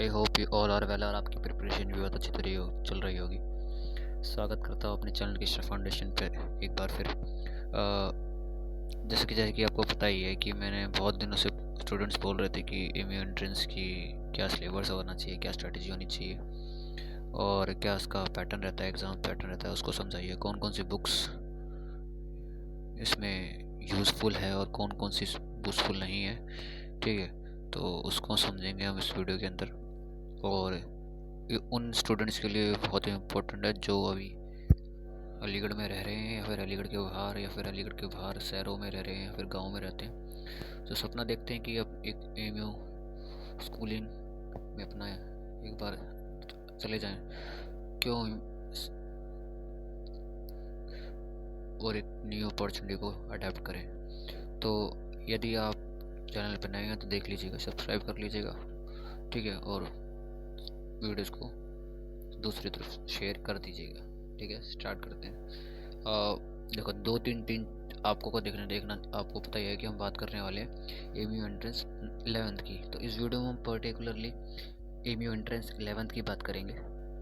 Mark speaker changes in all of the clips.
Speaker 1: I hope you all are well और आपकी preparation भी बहुत अच्छी तरह चल रही होगी। स्वागत करता हूँ अपने चैनल की फाउंडेशन पे एक बार फिर। जैसे कि आपको पता ही है कि मैंने बहुत दिनों से स्टूडेंट्स बोल रहे थे कि एमयू एंट्रेंस की क्या सिलेबस होना चाहिए, क्या स्ट्रेटजी होनी चाहिए और क्या उसका पैटर्न रहता है, एग्ज़ाम पैटर्न रहता है, उसको समझाइए। कौन कौन सी बुक्स इसमें यूज़फुल है और कौन कौन सी यूज़फुल नहीं है, ठीक है। तो उसको समझेंगे हम इस वीडियो के अंदर। और ये उन स्टूडेंट्स के लिए बहुत ही इम्पोर्टेंट है जो अभी अलीगढ़ में रह रहे हैं या फिर अलीगढ़ के बाहर या फिर अलीगढ़ के बाहर शहरों में रह रहे हैं या फिर गाँव में रहते हैं, जो सपना देखते हैं कि अब एक एमयू स्कूलिंग में अपना एक बार चले जाएं, क्यों, और एक न्यू अपॉर्चुनिटी को अडेप्ट करें। तो यदि आप चैनल पर नए हैं तो देख लीजिएगा, सब्सक्राइब कर लीजिएगा, ठीक है, और वीडियोस को दूसरी तरफ शेयर कर दीजिएगा, ठीक है। स्टार्ट करते हैं। देखो, दो तीन तीन आपको को देखना आपको पता ही है कि हम बात करने वाले हैं एमयू एंट्रेंस 11th की। तो इस वीडियो में हम पर्टिकुलरली एमयू एंट्रेंस 11th की बात करेंगे,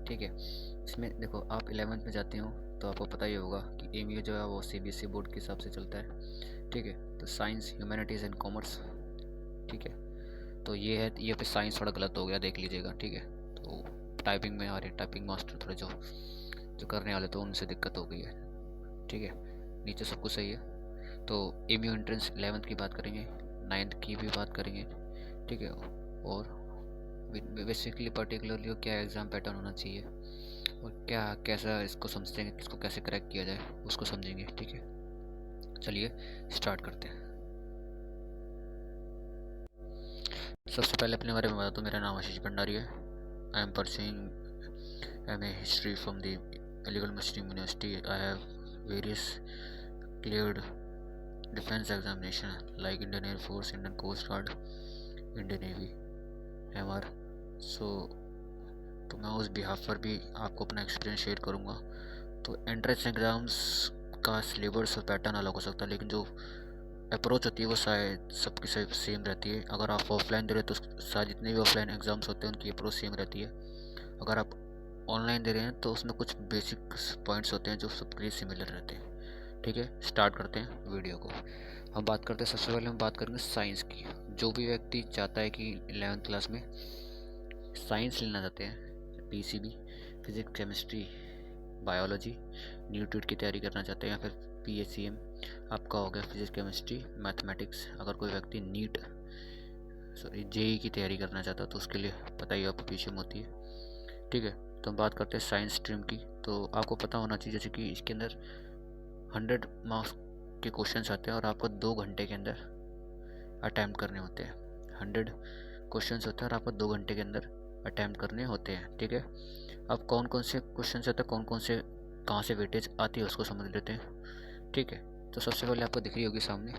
Speaker 1: ठीक है। इसमें देखो, आप 11th में जाते हो तो आपको पता ही होगा कि एमयू जो है वो सीबीएसई बोर्ड के हिसाब से चलता है, ठीक है। तो साइंस, ह्यूमैनिटीज़ एंड कॉमर्स, ठीक है। तो ये है, ये पे साइंस थोड़ा गलत हो गया, देख लीजिएगा, ठीक है। तो टाइपिंग में आ रहे टाइपिंग मास्टर थोड़े जो जो करने वाले तो उनसे दिक्कत हो गई है, ठीक है। नीचे सब कुछ सही है। तो एमयू एंट्रेंस 11th की बात करेंगे, 9th की भी बात करेंगे, ठीक है। और बेसिकली पर्टिकुलरली क्या एग्ज़ाम पैटर्न होना चाहिए और क्या कैसा इसको समझते हैं, इसको कैसे क्रैक किया जाए उसको समझेंगे, ठीक है। चलिए स्टार्ट करते हैं। सबसे पहले अपने बारे में बता दूँ, मेरा नाम आशीष भंडारी है। I am pursuing M A history from the Aligarh Muslim University. I have various cleared defense examination like Indian Air Force, Indian Coast Guard, Indian Navy, MR। सो तो मैं उस बिहाफ पर भी आपको अपना एक्सपीरियंस शेयर करूँगा। तो एंट्रेंस एग्ज़ाम्स का सिलेबस और पैटर्न अलग हो सकता है, लेकिन जो अप्रोच होती है वो शायद सबकी सेम रहती है। अगर आप ऑफलाइन दे रहे हैं तो शायद जितने भी ऑफलाइन एग्ज़ाम्स होते हैं उनकी अप्रोच सेम रहती है। अगर आप ऑनलाइन दे रहे हैं तो उसमें कुछ बेसिक पॉइंट्स होते हैं जो सबके लिए सिमिलर रहते हैं, ठीक है। स्टार्ट करते हैं वीडियो को। हम बात करते हैं, सबसे पहले हम बात करेंगे साइंस की। जो भी व्यक्ति चाहता है कि 11th क्लास में साइंस लेना चाहते हैं, पीसीबी, फिजिक्स, केमिस्ट्री, बायोलॉजी, न्यूट्रिट की तैयारी करना चाहते हैं, या फिर पीएचसीएम आपका हो गया, फिजिक्स, केमिस्ट्री, मैथमेटिक्स। अगर कोई व्यक्ति नीट जेई की तैयारी करना चाहता है तो उसके लिए पता ही आपको पीसीएम होती है, ठीक है। तो हम बात करते हैं साइंस स्ट्रीम की। तो आपको पता होना चाहिए जैसे कि इसके अंदर 100 मार्क्स के क्वेश्चन आते हैं और आपको 2 घंटे के अंदर अटैम्प्ट करने होते हैं। 100 क्वेश्चन होते हैं और आपको 2 घंटे के अंदर अटैम्प्ट करने होते हैं, ठीक है। अब कौन कौन से क्वेश्चन आते हैं, कौन कौन से कहाँ से वेटेज आती है उसको समझ लेते हैं, ठीक है। तो सबसे पहले आपको दिख रही होगी सामने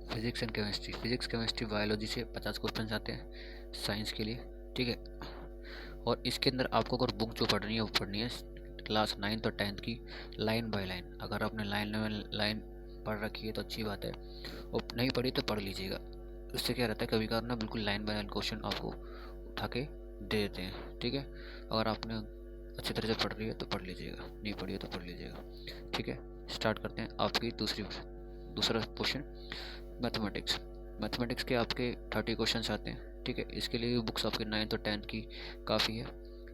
Speaker 1: physics and chemistry. Physics, chemistry, biology से 50 क्वेश्चन आते हैं साइंस के लिए, ठीक है। और इसके अंदर आपको अगर बुक जो पढ़नी है वो पढ़नी है क्लास 9th और 10th की, लाइन बाय लाइन। अगर आपने लाइन पढ़ रखी है तो अच्छी बात है, और नहीं पढ़ी तो पढ़ लीजिएगा। उससे क्या रहता है, कभी कभार ना बिल्कुल लाइन बाय लाइन क्वेश्चन आपको उठा के दे देते हैं, ठीक है। अगर आपने अच्छी तरह से पढ़ रही है तो पढ़ लीजिएगा, नहीं पढ़ी है तो पढ़ लीजिएगा, ठीक है। स्टार्ट करते हैं आपकी दूसरा क्वेश्चन, मैथमेटिक्स। मैथमेटिक्स के आपके 30 क्वेश्चन आते हैं, ठीक है। इसके लिए बुक्स आपके 9th और 10th की काफ़ी है,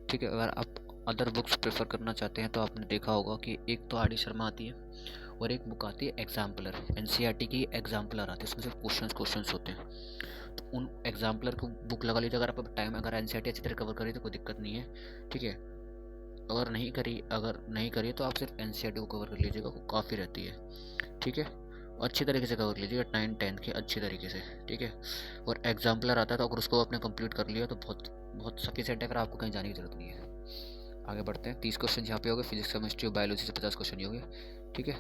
Speaker 1: ठीक है। अगर आप अदर बुक्स प्रेफर करना चाहते हैं तो आपने देखा होगा कि एक तो आर डी शर्मा आती है और एक बुक आती है एग्जाम्पलर, एनसीईआरटी की एग्जाम्पलर आती है, उसमें सिर्फ क्वेश्चंस होते हैं। तो उन एग्जाम्पलर को बुक लगा लीजिए। अगर आप टाइम, अगर एनसीईआरटी अच्छी तरह कवर करी तो कोई दिक्कत नहीं है, ठीक है। अगर नहीं करी तो आप सिर्फ एनसीईआरटी को कवर कर लीजिएगा, वो काफ़ी रहती है, ठीक है। अच्छी तरीके से कवर लीजिएगा 9th 10th की अच्छी तरीके से, ठीक है। और एग्जाम्पलर आता है तो अगर उसको आपने कंप्लीट कर लिया तो बहुत बहुत सफिशिएंट है, फिर आपको कहीं जाने की जरूरत नहीं है। आगे बढ़ते हैं। 30 क्वेश्चन यहाँ पे हो गए, फिजिक्स, केमिस्ट्री और बायोलॉजी से 50 क्वेश्चन ही हो गए, ठीक है।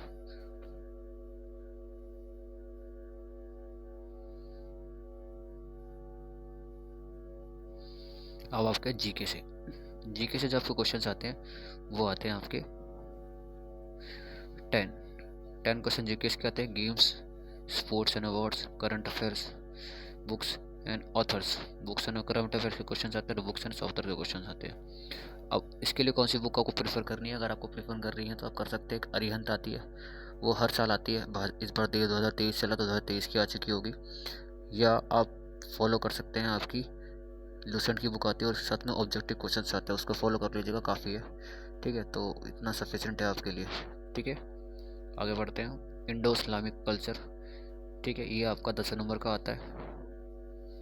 Speaker 1: अब आपके जीके से जो आपको क्वेश्चन आते हैं वो आते हैं आपके 10 क्वेश्चन जीके के आते हैं। Games, sports and awards, current affairs, books, and authors, books and current affairs के क्वेश्चन आते हैं, बुक्स एंड ऑथर के क्वेश्चन आते हैं। अब इसके लिए कौन सी बुक आपको प्रेफर करनी है? अगर आपको प्रेफर कर रही है तो आप कर सकते हैं। एक अरिहंत आती है, वो हर साल आती है, इस बार 2023 चला तो 2023 की आ चुकी होगी। या आप फॉलो कर सकते हैं, आपकी लूसेंट की बुक आती है और साथ में ऑब्जेक्टिव क्वेश्चन आते हैं, उसको फॉलो कर लीजिएगा, काफ़ी है। ठीक है, तो इतना सफिशेंट है आपके लिए। ठीक है, आगे बढ़ते हैं। इंडो इस्लामिक कल्चर, ठीक है, ये आपका 10 नंबर का आता है।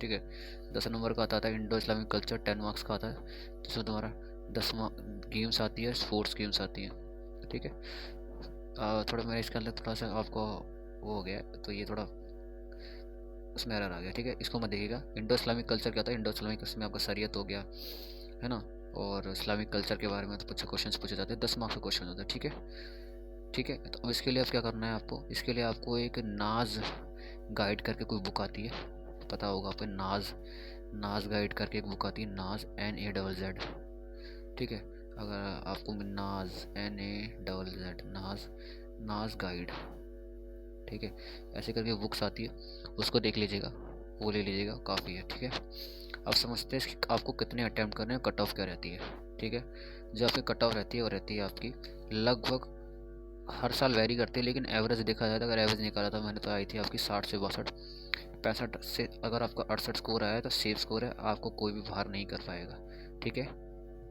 Speaker 1: ठीक है, 10 नंबर का आता है इंडो इस्लामिक कल्चर, 10 मार्क्स का आता है, जिसमें तुम्हारा 10 गेम्स आती है, स्पोर्ट्स गेम्स आती हैं। ठीक है, थोड़ा मेरा इसके अंदर थोड़ा सा आपको वो हो गया, तो ये थोड़ा उसमें एरर आ गया। ठीक है, इसको मत देखिएगा। इंडो इस्लामिक कल्चर क्या होता है? इंडो इस्लामिक इसमें आपका शरीयत हो गया, है ना, और इस्लामिक कल्चर के बारे में तो कुछ क्वेश्चन पूछे जाते हैं, 10 मार्क्स के क्वेश्चन होते हैं। ठीक है, ठीक है, तो अब इसके लिए आप क्या करना है आपको? इसके लिए आपको एक नाज गाइड करके कोई बुक आती है, पता होगा आपको, नाज गाइड करके एक बुक आती है, नाज NAZZ। ठीक है, अगर आपको नाज NAZZ, नाज गाइड, ठीक है, ऐसे करके बुक्स आती है, उसको देख लीजिएगा, वो ले लीजिएगा, काफ़ी है। ठीक है, अब समझते हैं आपको कितने अटैम्प्ट करने हैं, कट ऑफ क्या रहती है। ठीक है, जो आपकी कट ऑफ रहती है वो रहती है आपकी लगभग, हर साल वेरी करती है, लेकिन एवरेज देखा जाए तो अगर एवरेज निकाला था मैंने तो आई थी आपकी 60 से 62, 65 से अगर आपका 68 स्कोर आया तो सेफ स्कोर है, आपको कोई भी बाहर नहीं कर पाएगा। ठीक है,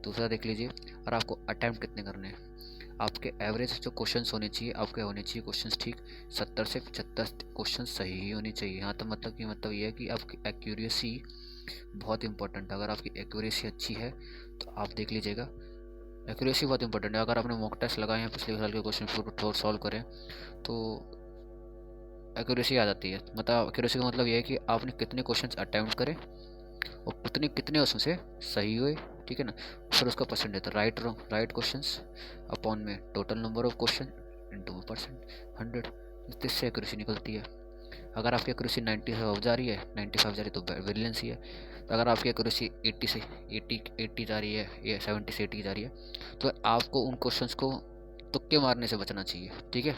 Speaker 1: दूसरा देख लीजिए, और आपको अटैम्प्ट कितने करने हैं। आपके एवरेज जो क्वेश्चंस होने चाहिए, आपके होने चाहिए क्वेश्चंस ठीक 70 से 75 क्वेश्चन सही ही होने चाहिए। यहाँ तो मतलब ये है कि आपकी एक्यूरेसी बहुत इंपॉर्टेंट है। अगर आपकी एक्यूरेसी अच्छी है तो आप देख लीजिएगा, एक्यूरेसी बहुत इंपॉर्टेंट है। अगर आपने मॉक टेस्ट लगाए हैं, पिछले साल के क्वेश्चन पेपर सॉल्व करें, तो एक्यूरेसी आ जाती है। मतलब एक्यूरेसी का मतलब ये है कि आपने कितने क्वेश्चन अटैम्प्ट करें और कितने उसमें से सही हुए। ठीक है ना, फिर उसका परसेंट देता है, राइट क्वेश्चंस अपॉन में total number of question into percent 100, इससे एक्यूरेसी निकलती है। अगर आपकी एक्यूरेसी 95 जा रही है, 95 जा रही है तो ब्रिलियंस ही है। तो अगर आपकी एक्यूरेसी 80 से 80 जा रही है या 70 से 80 जा रही है, तो आपको उन क्वेश्चंस को तुक्के मारने से बचना चाहिए। ठीक है,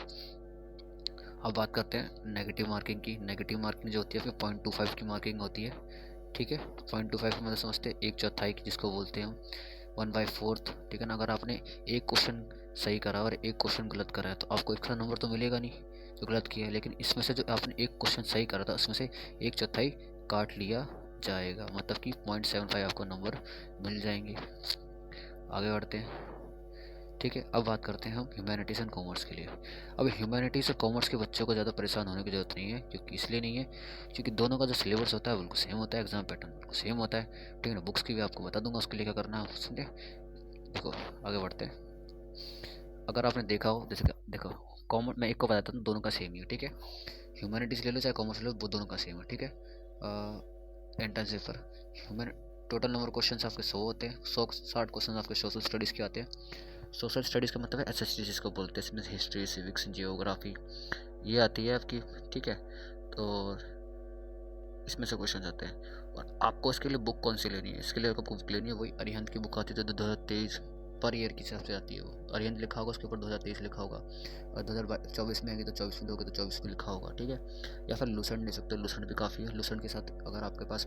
Speaker 1: अब बात करते हैं नेगेटिव मार्किंग की। नेगेटिव मार्किंग जो होती है फिर 0.25 की मार्किंग होती है। ठीक है, 0.25 मतलब समझते हैं 1/4 की, जिसको बोलते हैं हम 1/4। ठीक है ना, अगर आपने एक क्वेश्चन सही करा और एक क्वेश्चन गलत करा है तो आपको एक्स्ट्रा नंबर तो मिलेगा नहीं जो गलत किया है, लेकिन इसमें से जो आपने एक क्वेश्चन सही करा था उसमें से 1/4 काट लिया जाएगा, मतलब कि 0.75 आपको नंबर मिल जाएंगे। आगे बढ़ते हैं। ठीक है, अब बात करते हैं हम ह्यूमैनिटीज़ एंड कॉमर्स के लिए। अब ह्यूमैनिटीज़ और कॉमर्स के बच्चों को ज़्यादा परेशान होने की ज़रूरत नहीं है, क्योंकि इसलिए नहीं है क्योंकि दोनों का जो सिलेबस होता है बिल्कुल सेम होता है, एग्जाम पैटर्न बिल्कुल सेम होता है। ठीक है ना, बुक्स की भी आपको बता दूंगा उसके लिए क्या करना है, समझे। देखो, आगे बढ़ते हैं। अगर आपने देखा हो, जैसे देखो कॉमर्स, मैं एक को बताता हूँ, दोनों का सेम ही है। ठीक है, ह्यूमैनिटीज़ ले लो चाहे कॉमर्स ले लो, वो दोनों का सेम है। ठीक है, entrance paper human, total number question आपके 100 होते हैं, 160 क्वेश्चन आपके सोशल स्टडीज़ के आते हैं। सोशल स्टडीज़ का मतलब है SST जिसको बोलते हैं, इसमें हिस्ट्री, सिविक्स, जियोग्राफी ये आती है आपकी। ठीक है, तो इसमें से क्वेश्चन आते हैं। और आपको इसके लिए बुक कौन सी लेनी है? इसके लिए आपको बुक लेनी है वही अरिहंत की बुक आती है, तो 2023 पर ईयर की हिसाब से आती है वो। अरिहंत लिखा होगा उसके ऊपर 2023 लिखा होगा, और 2024 में आएगी तो 24 में दोगे तो 24 में लिखा होगा। ठीक है, या फिर लूसेंट ले सकते हो, लूसेंट भी काफ़ी है। लूसेंट के साथ अगर आपके पास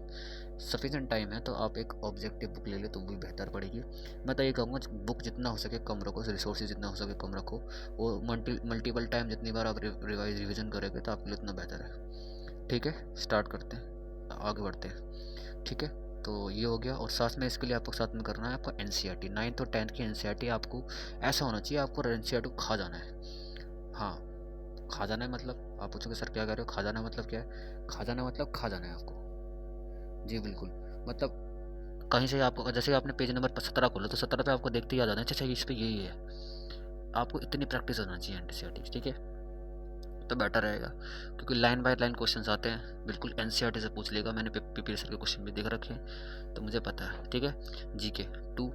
Speaker 1: सफिशेंट टाइम है तो आप एक ऑब्जेक्टिव बुक ले ले तो भी बेहतर पड़ेगी। मैं तो ये कहूँगा बुक जितना हो सके कम रखो, रिसोर्सेज जितना हो सके कम रखो, और मल्टीपल टाइम जितनी बार आप रिविजन करोगे तो आपके लिए उतना बेहतर है। ठीक है, स्टार्ट करते हैं, आगे बढ़ते हैं। ठीक है, तो ये हो गया। और साथ में इसके लिए आपको साथ में करना है आपको NCERT 9th और 10th की NCERT आपको ऐसा होना चाहिए, आपको NCERT को खा जाना है। हाँ, खा जाना है मतलब आप पूछोगे सर क्या कर रहे हो, खा जाना मतलब क्या है? खा जाना मतलब खा जाना है आपको, जी बिल्कुल। मतलब कहीं से आपको, जैसे आपने पेज नंबर 17 खोला तो 17 पे आपको देखते ही याद आना है, अच्छा इस पे यही है। आपको इतनी प्रैक्टिस होना चाहिए NCERT। ठीक है, तो बेटर रहेगा, क्योंकि लाइन बाय लाइन क्वेश्चंस आते हैं, बिल्कुल NCERT से पूछ लेगा। मैंने PPSC के क्वेश्चन भी देख रखे हैं तो मुझे पता है। ठीक है, GK 2।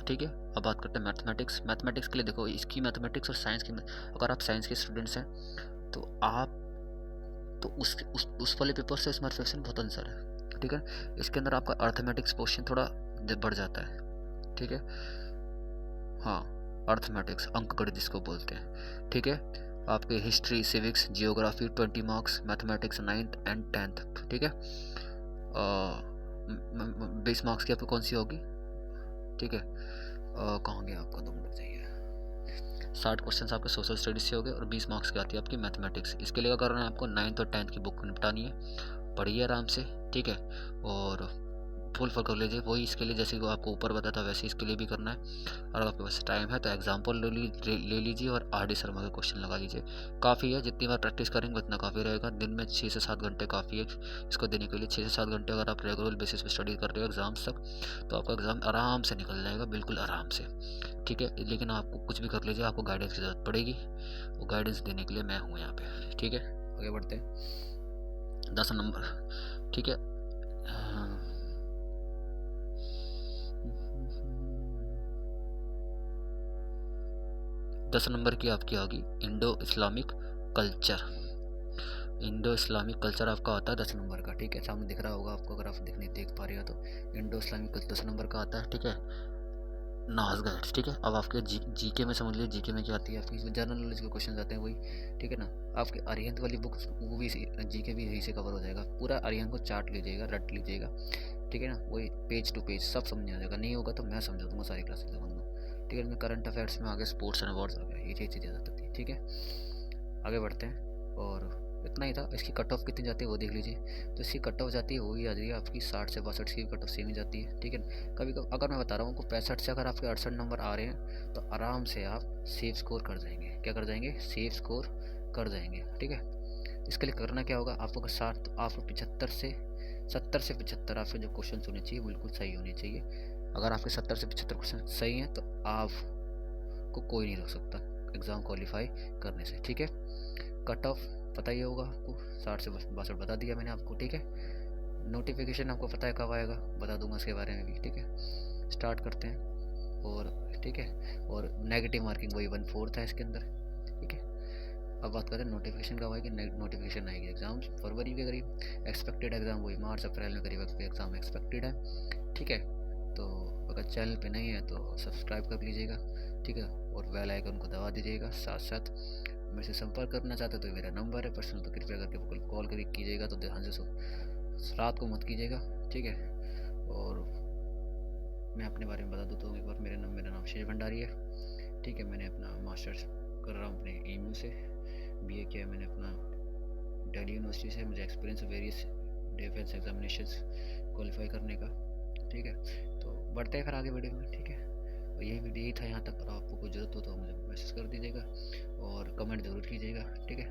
Speaker 1: ठीक है, अब बात करते हैं मैथमेटिक्स। मैथमेटिक्स के लिए देखो, इसकी मैथमेटिक्स और साइंस की, अगर आप साइंस के स्टूडेंट्स हैं तो आप तो उस वाले पेपर से इस मैथमेटिक्स में बहुत आंसर है। ठीक है, इसके अंदर आपका अर्थमेटिक्स पोर्शन थोड़ा बढ़ जाता है। ठीक है, हाँ, अर्थमेटिक्स अंकगणित जिसको बोलते हैं। ठीक है, आपके history, civics, geography 20 marks, mathematics 9th and 10th। ठीक है, 20 मार्क्स की आपको कौन सी होगी, ठीक है। कहाँ गया आपका, 2 मिनट चाहिए। 60 क्वेश्चन आपके सोशल स्टडीज से हो गए और 20 मार्क्स की आती है आपकी मैथमेटिक्स। इसके लिए क्या करना है आपको, 9th और 10th की बुक निपटानी है, पढ़िए आराम से, ठीक है। और फुल कर लीजिए, वही इसके लिए जैसे वो आपको ऊपर बताया था वैसे इसके लिए भी करना है। और आपके पास टाइम है तो एग्जाम्पल ले लीजिए और आर डी शर्मा के क्वेश्चन लगा लीजिए। काफ़ी है, जितनी बार प्रैक्टिस करेंगे उतना काफ़ी रहेगा। दिन में 6 से 7 घंटे काफ़ी है इसको देने के लिए। 6 से 7 घंटे अगर आप रेगुलर बेसिस पे स्टडी कर रहे हो एग्जाम्स तक, तो आपका एग्ज़ाम आराम से निकल जाएगा, बिल्कुल आराम से, ठीक है। लेकिन आपको कुछ भी कर लीजिए, आपको गाइडेंस की ज़रूरत पड़ेगी, वो गाइडेंस देने के लिए मैं हूँ यहाँ पे, ठीक है। आगे बढ़ते हैं, 10 नंबर, ठीक है। 10 नंबर की आपकी होगी Indo Islamic culture. Indo Islamic culture आपका आता है 10 नंबर का, ठीक है। सामने दिख रहा होगा आपको, अगर आप देख पा रहे हो तो इंडो इस्लामिक कल्चर 10 नंबर का आता है, ठीक है। नाज गाइड्स, ठीक है। अब आपके जीके में समझ लीजिए, जीके में क्या आती है आपकी, जनरल नॉलेज के क्वेश्चन आते हैं वही, ठीक है ना। आपके अरिहंत वाली बुक, वो भी जीके भी यही से कवर हो जाएगा। पूरा अरिहंत को चाट लीजिएगा, रट लीजिएगा, ठीक है ना। वही पेज टू पेज सब समझ आ जाएगा। नहीं होगा तो मैं समझा दूंगा, सारी क्लासेस लगाऊंगा, ठीक है। करंट अफेयर्स में आगे स्पोर्ट्स एंड अवार्ड्स आ गया, ये चीज़ें ज़्यादा थी, ठीक है। आगे बढ़ते हैं, और इतना ही था। इसकी कट ऑफ कितनी जाती है वो देख लीजिए। तो इसकी कट ऑफ जाती है, वही आ जाएगी आपकी 60 से 62 की कट ऑफ सेम ही जाती है, ठीक है। कभी कभी अगर मैं बता रहा हूँ आपको 65 से अगर आपके 68 नंबर आ रहे हैं तो आराम से आप सेफ स्कोर कर जाएंगे। क्या कर जाएंगे, सेफ स्कोर कर जाएंगे, ठीक है। इसके लिए करना क्या होगा आपको, साथ आपको 75 से 70 से 75 आपके जो क्वेश्चन होने चाहिए बिल्कुल सही होने चाहिए। अगर आपके 70 से 75 क्वेश्चन सही हैं तो आपको कोई नहीं रोक सकता एग्ज़ाम क्वालिफाई करने से, ठीक है। कट ऑफ पता ही होगा आपको, 60 से 62 बता दिया मैंने आपको, ठीक है। नोटिफिकेशन आपको पता है कब आएगा, बता दूंगा इसके बारे में भी, ठीक है। स्टार्ट करते हैं, और ठीक है। और नेगेटिव मार्किंग वही 1/4 है इसके अंदर, ठीक है। अब बात करें नोटिफिकेशन कब आएगी। नोटिफिकेशन आएगी एग्ज़ाम फरवरी के करीब, एक्सपेक्टेड एग्ज़ाम वही मार्च अप्रैल में करीब एग्ज़ाम एक्सपेक्टेड है, ठीक है। तो अगर चैनल पे नहीं है तो सब्सक्राइब कर लीजिएगा, ठीक है। और बेल आइकन को दबा दीजिएगा। साथ साथ मेरे से संपर्क करना चाहते हो तो मेरा नंबर है पर्सनल, तो कृपया करके कॉल कर कीजिएगा, तो ध्यान से रात को मत कीजिएगा, ठीक है। और मैं अपने बारे में बता दूँ तो एक बार, मेरा नाम शेष भंडारी है, ठीक है। मैंने अपना मास्टर्स कर रहा हूँ अपने एमयू से, बीए किया है मैंने अपना दिल्ली यूनिवर्सिटी से। मुझे experience various defence examinations qualify करने का, ठीक है। तो बढ़ते हैं फिर आगे वीडियो में, ठीक है। और यही वीडियो ही था यहाँ तक। और आपको कोई ज़रूरत हो तो मुझे मैसेज कर दीजिएगा और कमेंट ज़रूर कीजिएगा, ठीक है।